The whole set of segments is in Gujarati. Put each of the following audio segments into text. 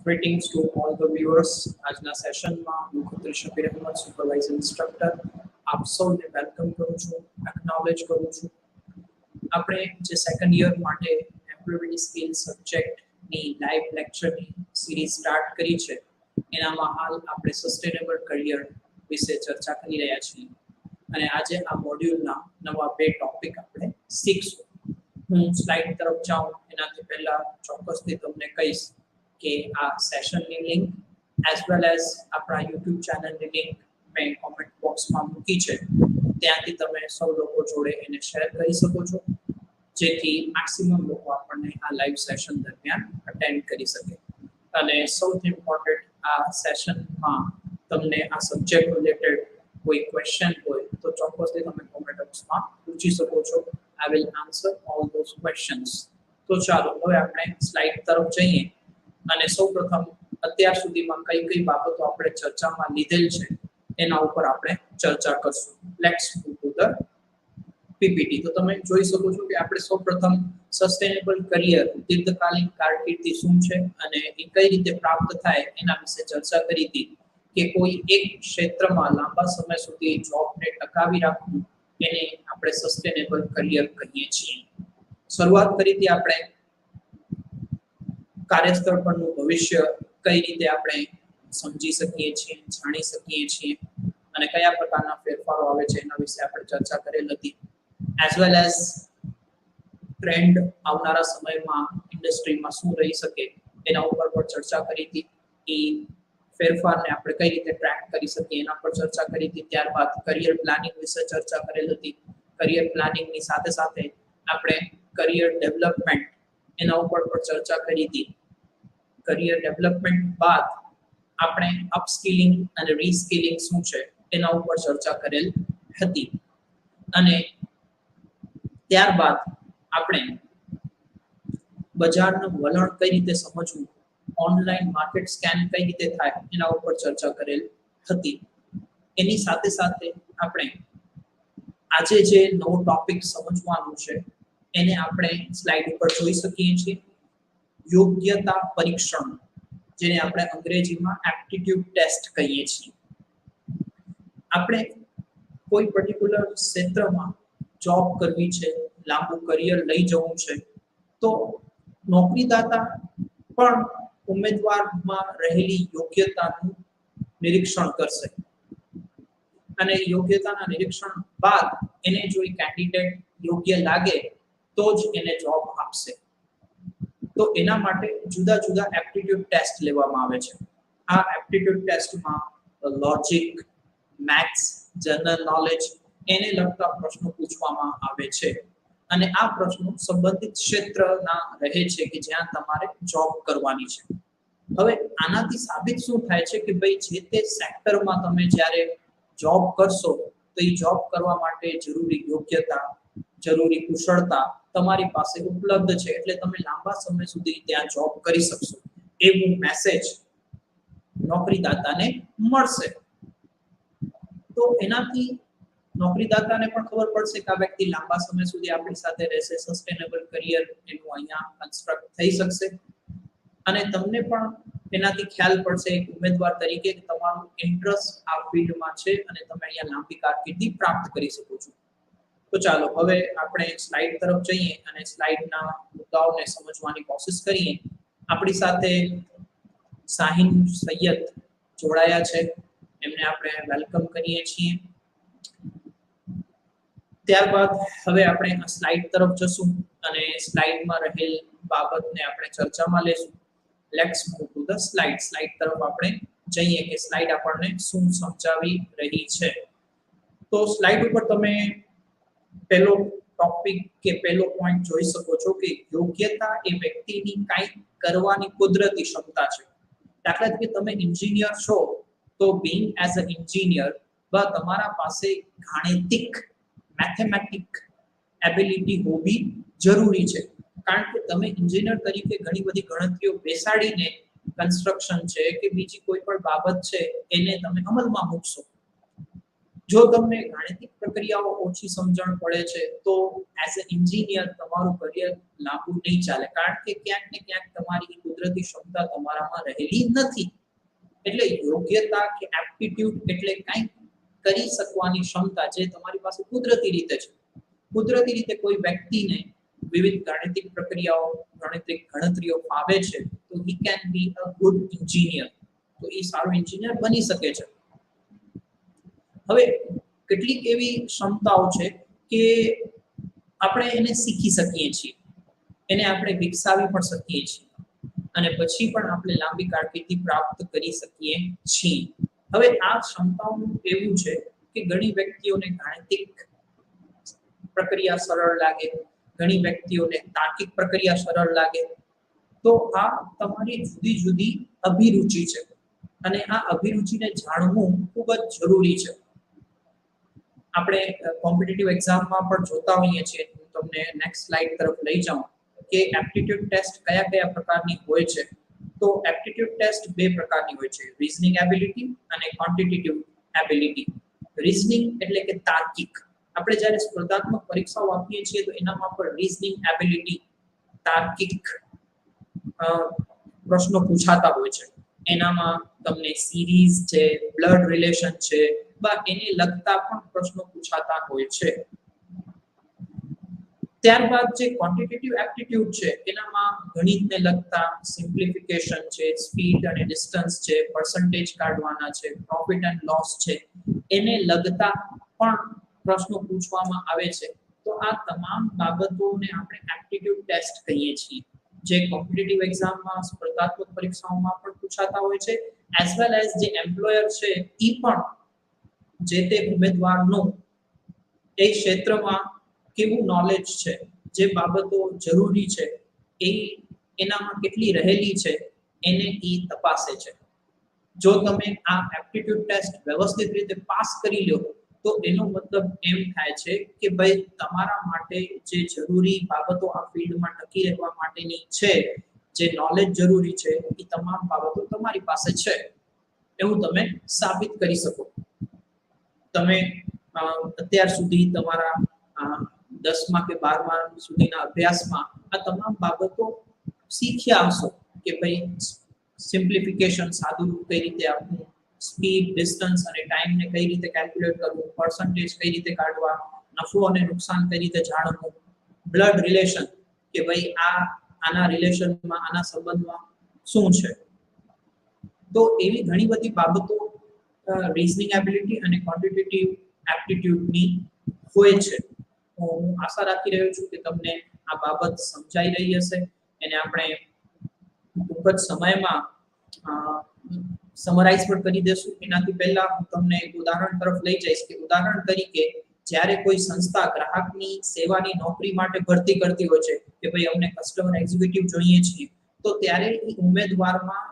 Greetings to all the viewers. આજના સેશનમાં હું ખુદ શબીર અહેમદ સુપરવાઇઝર ઇન્સ્ટ્રક્ટર આપ સૌને વેલકમ કરું છું, એક્નોલેજ કરું છું. આપણે જે સેકન્ડ યર માટે એમ્પ્લોયબિલિટી સ્કિલ સબ્જેક્ટની લાઈવ લેક્ચરની સિરીઝ સ્ટાર્ટ કરી છે. એનામાં હાલ આપણે સસ્ટેનેબલ કરિયર વિશે ચર્ચા કરી રહ્યા છીએ અને આજે આ મોડ્યુલના નવા બે ટોપિક આપણે શીખશું. હું સ્લાઇડ તરફ જાઉં એનાથી પહેલા ચોક્કસથી તમને કહીશ કે આ સેશનની લિંક એઝ વેલ એઝ આપણા યુટ્યુબ ચેનલની લિંક મેં કોમેન્ટ બોક્સમાં મૂકી છે. ત્યાંથી તમે સૌ લોકો જોડે એને શેર કરી શકો છો, જેથી મેક્સિમમ લોકો આપણને આ લાઈવ સેશન દરમિયાન અટેન્ડ કરી શકે. અને સૌથી ઇમ્પોર્ટન્ટ, આ સેશનમાં તમને આ સબ્જેક્ટ રિલેટેડ કોઈ ક્વેશ્ચન હોય તો ચોક્કસથી તમે કોમેન્ટ બોક્સમાં પૂછી શકો છો. I will answer all those questions. તો ચાલો હવે આપણે સ્લાઇડ તરફ જઈએ અને સૌપ્રથમ અત્યાર સુધીમાં કઈ કઈ બાબતો આપણે ચર્ચામાં લીધેલ છે એના ઉપર આપણે ચર્ચા કરશું. Let's move to the PPT. તો તમે જોઈ શકો છો કે આપણે સૌપ્રથમ સસ્ટેનેબલ કરિયર, દીર્ઘકાલીન કારકિર્દી શું છે અને એ કઈ રીતે પ્રાપ્ત થાય એના વિશે ચર્ચા કરી હતી કે કોઈ એક ક્ષેત્રમાં લાંબા સમય સુધી જોબને ટકાવી રાખવું એને આપણે સસ્ટેનેબલ કરિયર કહીએ છીએ. શરૂઆત કરી હતી આપણે કાર્યસ્થળ પરનું ભવિષ્ય કઈ રીતે આપણે સમજી શકીએ છીએ, જાણી શકીએ છીએ અને કયા પ્રકારના ફેરફારો આવે છે એના વિશે આપણે ચર્ચા કરેલ હતી. એઝ વેલ એઝ ટ્રેન્ડ આવનારા સમયમાં ઇન્ડસ્ટ્રીમાં શું રહી શકે એના ઉપર પણ ચર્ચા કરી હતી. એ ફેરફારને આપણે કઈ રીતે ટ્રેક કરી શકીએ એના પર ચર્ચા કરી હતી. ત્યારબાદ કરિયર પ્લાનિંગ વિશે ચર્ચા કરેલ હતી. કરિયર પ્લાનિંગની સાથે સાથે આપણે કરિયર ડેવલપમેન્ટ એના ઉપર પણ ચર્ચા કરી હતી. કરિયર ડેવલપમેન્ટ બાદ આપણે અપસ્કિલિંગ અને રીસ્કિલિંગ શું છે એના ઉપર ચર્ચા કરેલ હતી. અને ત્યારબાદ આપણે બજારનું વલણ કઈ રીતે સમજવું, ઓનલાઈન માર્કેટ સ્કેન કઈ રીતે થાય એના ઉપર ચર્ચા કરેલ હતી. એની સાથે સાથે આપણે આજે જે નવો ટોપિક સમજવાનું છે એને આપણે સ્લાઇડ ઉપર જોઈ શકીએ છીએ. યોગ્યતા પરીક્ષણ, જેને આપણે અંગ્રેજીમાં એપ્ટિટ્યુડ ટેસ્ટ કહીએ છીએ. આપણે કોઈ પર્ટિક્યુલર ક્ષેત્રમાં જોબ કરવી છે, લાંબુ કરિયર લઈ જવું છે, તો નોકરીદાતા પણ ઉમેદવારમાં રહેલી યોગ્યતાનું નિરીક્ષણ કરશે અને યોગ્યતાના નિરીક્ષણ બાદ એને જો કેન્ડિડેટ યોગ્ય લાગે તો જ એને જોબ આપશે. તો એના માટે જુદા જુદા એપ્ટિટ્યુડ ટેસ્ટ લેવામાં આવે છે. આ એપ્ટિટ્યુડ ટેસ્ટમાં લોજિક, મેથ્સ, જનરલ નોલેજ એને લગતા પ્રશ્નો પૂછવામાં આવે છે અને આ પ્રશ્નો સંબંધિત ક્ષેત્રના રહે છે કે જ્યાં તમારે જોબ કરવાની છે. હવે આનાથી સાબિત શું થાય છે કે ભાઈ જે તે સેક્ટરમાં તમે જ્યારે જોબ કરશો તો એ જોબ કરવા માટે જરૂરી યોગ્યતા, જરૂરી કુશળતા તમારી પાસે ઉપલબ્ધ છે, એટલે તમે લાંબા સમય સુધી ત્યાં જોબ કરી શકશો એવું મેસેજ નોકરીદાતાને મળશે. તો એનાથી નોકરીદાતાને પણ ખબર પડશે કે આ વ્યક્તિ લાંબા સમય સુધી આપણી સાથે રહેશે, સસ્ટેનેબલ કરિયર એનું અહીંયા કન્સ્ટ્રક્ટ થઈ શકશે અને તમને પણ એનાથી ખ્યાલ પડશે એક ઉમેદવાર તરીકે કે તમારું ઇન્ટરેસ્ટ આ ફિલ્ડમાં છે અને તમે અહીંયા લાંબી કારકિર્દી પ્રાપ્ત કરી શકો છો. તો ચાલો હવે આપણે સ્લાઇડ તરફ જઈએ અને સ્લાઇડના મુદ્દાઓને સમજવાની કોશિશ કરીએ. આપણી સાથે શાહીન સૈયદ જોડાયા છે, એમને આપણે વેલકમ કરીએ છીએ. ત્યારબાદ હવે આપણે આ સ્લાઇડ તરફ જશું અને સ્લાઇડમાં રહેલ બાબતને આપણે ચર્ચામાં લેશું. Let's move to the slide. Slide તરફ આપણે જઈએ કે સ્લાઇડ આપણને શું સમજાવી રહી છે. તો સ્લાઇડ ઉપર તમે પહેલો ટોપિક કે પહેલો પોઈન્ટ જોઈ શકો છો કે યોગ્યતા એ વ્યક્તિની કંઈક કરવાની કુદરતી ક્ષમતા છે. દાખલા તરીકે તમે એન્જિનિયર છો તો બીંગ એઝ અ એન્જિનિયર તમારા પાસે ગાણિતિક, મેથેમેટિક એબિલિટી હોવી જરૂરી છે, કારણ કે તમે એન્જિનિયર તરીકે ઘણી બધી ગણતરીઓ બેસાડીને કન્સ્ટ્રક્શન છે કે બીજી કોઈ પણ બાબત છે એને તમે અમલમાં મૂકશો. જો તમને ગાણિતિક પ્રક્રિયાઓ ઓછી સમજણ પડે છે તો એઝ અ એન્જિનિયર તમારું કરિયર લાંબુ નહીં ચાલે, કારણ કે ક્યાંક ને ક્યાંક તમારી કુદરતી ક્ષમતા તમારામાં રહેલી નથી. એટલે યોગ્યતા કે એપ્ટિટ્યુડ એટલે કંઈક કરી શકવાની ક્ષમતા જે તમારી પાસે કુદરતી રીતે છે. કુદરતી રીતે કોઈ વ્યક્તિને વિવિધ ગાણિતિક પ્રક્રિયાઓ, ગાણિતિક ગણતરીઓ ફાવે છે તો he can be a good engineer, તો એ સારો એન્જિનિયર બની શકે છે. હવે કેટલીક એવી ક્ષમતાઓ છે કે આપણે એને શીખી શકીએ છીએ, એને આપણે વિકસાવી પણ શકીએ છીએ અને પછી પણ આપણે લાંબી કારકિર્દી પ્રાપ્ત કરી શકીએ છીએ. હવે આ ક્ષમતાઓનું એવું છે કે ઘણી વ્યક્તિઓને ગાણિતિક પ્રક્રિયા સરળ લાગે, ઘણી વ્યક્તિઓને તાર્કિક પ્રક્રિયા સરળ લાગે. તો આ તમારી જુદી જુદી અભિરુચિ છે અને આ અભિરુચિને જાણવું ખૂબ જ જરૂરી છે. આપણે કોમ્પિટિટિવ એક્ઝામમાં પણ જોતા હોઈએ છીએ. તમને નેક્સ્ટ સ્લાઇડ તરફ લઈ જાઉં કે એપ્ટિટ્યુડ ટેસ્ટ કયા કયા પ્રકારની હોય છે. તો એપ્ટિટ્યુડ ટેસ્ટ બે પ્રકારની હોય છે, રીઝનિંગ એબિલિટી અને ક્વોન્ટિટેટિવ એબિલિટી. રીઝનિંગ એટલે કે તાર્કિક. આપણે જ્યારે સ્પર્ધાત્મક પરીક્ષાઓ આપીએ છીએ તો એનામાં પણ રીઝનિંગ એબિલિટી, તાર્કિક પ્રશ્નો પૂછાતા હોય છે. એનામાં તમને સિરીઝ છે, બ્લડ રિલેશન છે, એને લગતા પણ પ્રશ્નો પૂછાતા હોય છે. ત્યારબાદ જે ક્વોન્ટિટેટિવ એપ્ટિટ્યુડ છે એનામાં ગણિતને લગતા સિમ્પ્લિફિકેશન છે, સ્પીડ અને ડિસ્ટન્સ છે, પર્સન્ટેજ કાઢવાના છે, પ્રોફિટ એન્ડ લોસ છે, એને લગતા પણ પ્રશ્નો પૂછવામાં આવે છે. તો આ તમામ બાબતોને આપણે એપ્ટિટ્યુડ ટેસ્ટ કહીએ છીએ, જે કોમ્પિટિટિવ એક્ઝામમાં, સ્પર્ધાત્મક પરીક્ષાઓમાં પણ પૂછાતા હોય છે, એઝ વેલ એઝ જે એમ્પ્લોયર છે એ પણ જે તે ઉમેદવારનો એ ક્ષેત્રમાં કેવું નોલેજ છે, જે બાબતો જરૂરી છે એ એનામાં કેટલી રહેલી છે એને એ તપાસે છે. જો તમે આ એપ્ટિટ્યુડ ટેસ્ટ વ્યવસ્થિત રીતે પાસ કરી લો તો એનો મતલબ એમ થાય છે કે ભાઈ તમારા માટે જે જરૂરી બાબતો આ ફિલ્ડમાં ટકી રહેવા માટેની છે, જે નોલેજ જરૂરી છે એ તમામ બાબતો તમારી પાસે છે એવું તમે સાબિત કરી શકો. તમે અત્યાર સુધી તમારા 10મા કે 12મા સુધીના અભ્યાસમાં આ તમામ બાબતો શીખ્યા હશો કે ભાઈ સિમ્પ્લિફિકેશન સાદું કઈ રીતે આપવું, સ્પીડ, ડિસ્ટન્સ અને ટાઈમને કઈ રીતે કેલ્ક્યુલેટ કરવું, પર્સન્ટેજ કઈ રીતે કાઢવા, નફો અને નુકસાન કઈ રીતે જાણવું, બ્લડ રિલેશન કે ભાઈ આના રિલેશનમાં, આના સંબંધમાં શું છે. તો એવી ઘણી બધી બાબતો રીઝનિંગ એબિલિટી અને ક્વોન્ટિટેટિવ એપ્ટિટ્યુડની હોય છે. હું આશા રાખી રહ્યો છું કે તમને આ બાબત સમજાઈ રહી હશે. એને આપણે ટૂંક જ સમયમાં સમરાઇઝ પણ કરી દેશું. એનાથી પહેલા હું તમને એક ઉદાહરણ તરફ લઈ જઈશ કે ઉદાહરણ તરીકે જ્યારે કોઈ સંસ્થા ગ્રાહકની સેવાની નોકરી માટે ભરતી કરતી હોય છે કે ભાઈ અમને કસ્ટમર એક્ઝિક્યુટિવ જોઈએ છીએ, તો ત્યારે એ ઉમેદવારમાં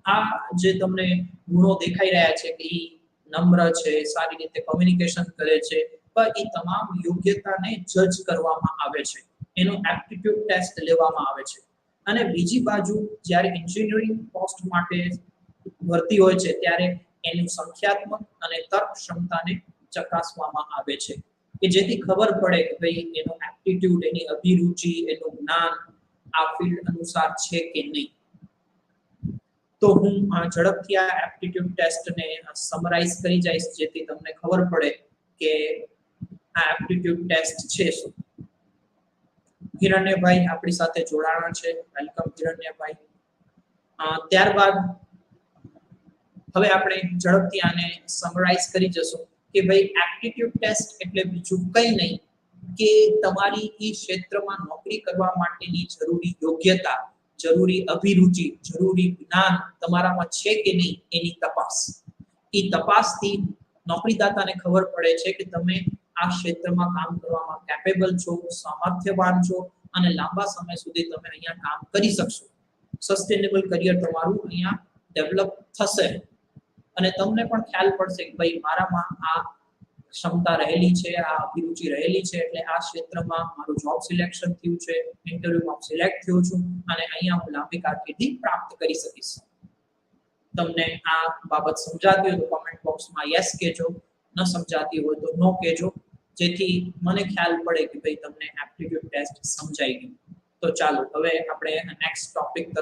આ જે તમને ગુણો દેખાઈ રહ્યા છે કે એ નમ્ર છે, સારી રીતે કોમ્યુનિકેશન કરે છે, પણ એ તમામ યોગ્યતાને જજ કરવામાં આવે છે, એનો એપ્ટિટ્યુડ ટેસ્ટ લેવામાં આવે છે. અને બીજી બાજુ જ્યારે એન્જિનિયરિંગ પોસ્ટ માટે ભરતી હોય છે ત્યારે એનું સંખ્યાત્મક અને તર્ક ક્ષમતાને ચકાસવામાં આવે છે કે જેથી ખબર પડે કે ભાઈ એનો એપ્ટિટ્યુડ, એની અભિરુચિ, એનું જ્ઞાન આ ફિલ્ડ અનુસાર છે કે નહીં. તો હું ઝડપથી આ એપ્ટિટ્યુડ ટેસ્ટને સમરાઇઝ કરી જઈશ જેથી તમને ખબર પડે કે આ એપ્ટિટ્યુડ ટેસ્ટ છે શું. હિરણ્યભાઈ આપણી સાથે જોડાણા છે, વેલકમ હિરણ્યભાઈ. ત્યારબાદ હવે આપણે ઝડપથી આને સમરાઇઝ કરી જશું કે ભાઈ એપ્ટિટ્યુડ ટેસ્ટ એટલે બીજું કંઈ નહીં કે તમારી એ ક્ષેત્રમાં નોકરી કરવા માટેની જરૂરી યોગ્યતા, જરૂરી અભિરુચિ, જરૂરી જ્ઞાન તમારામાં છે કે નહીં એની તપાસ. એ તપાસથી નોકરીદાતાને ખબર પડે છે કે તમે આ ક્ષેત્રમાં કામ કરવામાં કેપેબલ છો, સામર્થ્યવાન છો અને લાંબા સમય સુધી તમે અહીંયા કામ કરી શકશો. સસ્ટેનેબલ કરિયર તમારું અહીંયા ડેવલપ થશે અને તમને પણ ખ્યાલ પડશે કે ભાઈ મારામાં આ ક્ષમતા રહેલી છે, આ અભિરુચિ રહેલી છે, એટલે આ ક્ષેત્રમાં મારું જોબ સિલેક્શન થયું છે, ઇન્ટરવ્યુમાં સિલેક્ટ થયો છું અને અહીંયા હું લાંબી કારકિર્દી પ્રાપ્ત કરી શકીશ. તમને આ બાબત સમજાતી હોય તો કોમેન્ટ બોક્સમાં યસ કહેજો. ન સમજાતી હોય તો નો કહેજો, જેથી મને ખ્યાલ પડે કે ભાઈ તમને એપ્ટિટ્યુડ ટેસ્ટ સમજાઈ ગયું. તો ચાલો હવે આપણે નેક્સ્ટ ટોપિક તરફ